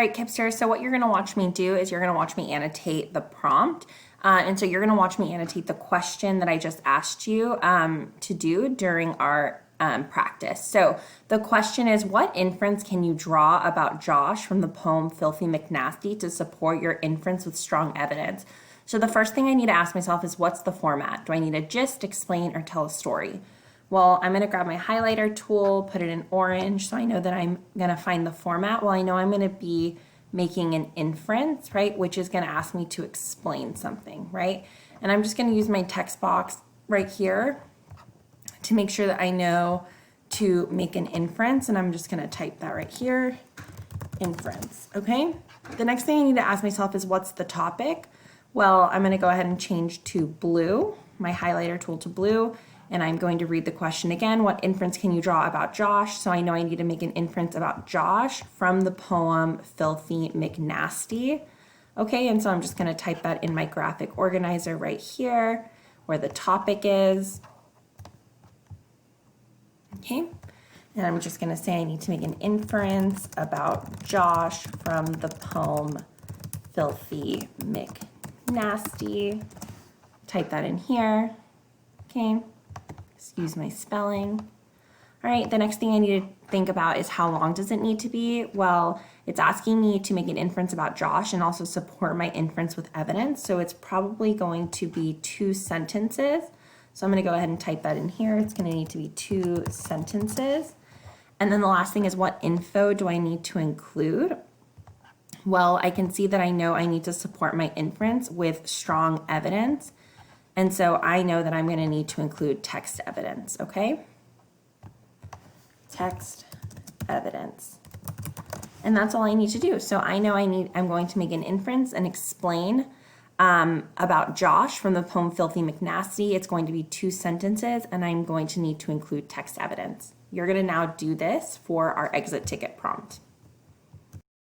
All right, Kipster, so what you're gonna watch me do is you're gonna watch me annotate the prompt. And so you're gonna watch me annotate the question that I just asked you to do during our practice. So the question is, what inference can you draw about Josh from the poem Filthy McNasty to support your inference with strong evidence? So the first thing I need to ask myself is, what's the format? Do I need to gist, explain, or tell a story? Well, I'm going to grab my highlighter tool, put it in orange, so I know that I'm going to find the format. Well, I know I'm going to be making an inference, right, which is going to ask me to explain something, right? And I'm just going to use my text box right here to make sure that I know to make an inference, and I'm just going to type that right here, inference, okay? The next thing I need to ask myself is, what's the topic? Well, I'm going to go ahead and change to blue, my highlighter tool to blue, and I'm going to read the question again. What inference can you draw about Josh? So I know I need to make an inference about Josh from the poem Filthy McNasty. Okay, and so I'm just going to type that in my graphic organizer right here where the topic is. Okay, and I'm just going to say I need to make an inference about Josh from the poem Filthy McNasty. Type that in here. Okay. Excuse my spelling. All right, the next thing I need to think about is, how long does it need to be? Well, it's asking me to make an inference about Josh and also support my inference with evidence. So it's probably going to be 2 sentences. So I'm going to go ahead and type that in here. It's going to need to be 2 sentences. And then the last thing is, what info do I need to include? Well, I can see that I know I need to support my inference with strong evidence. And so I know that I'm going to need to include text evidence, okay? Text evidence. And that's all I need to do. So I know I'm going to make an inference and explain about Josh from the poem Filthy McNasty. It's going to be 2 sentences, and I'm going to need to include text evidence. You're going to now do this for our exit ticket prompt.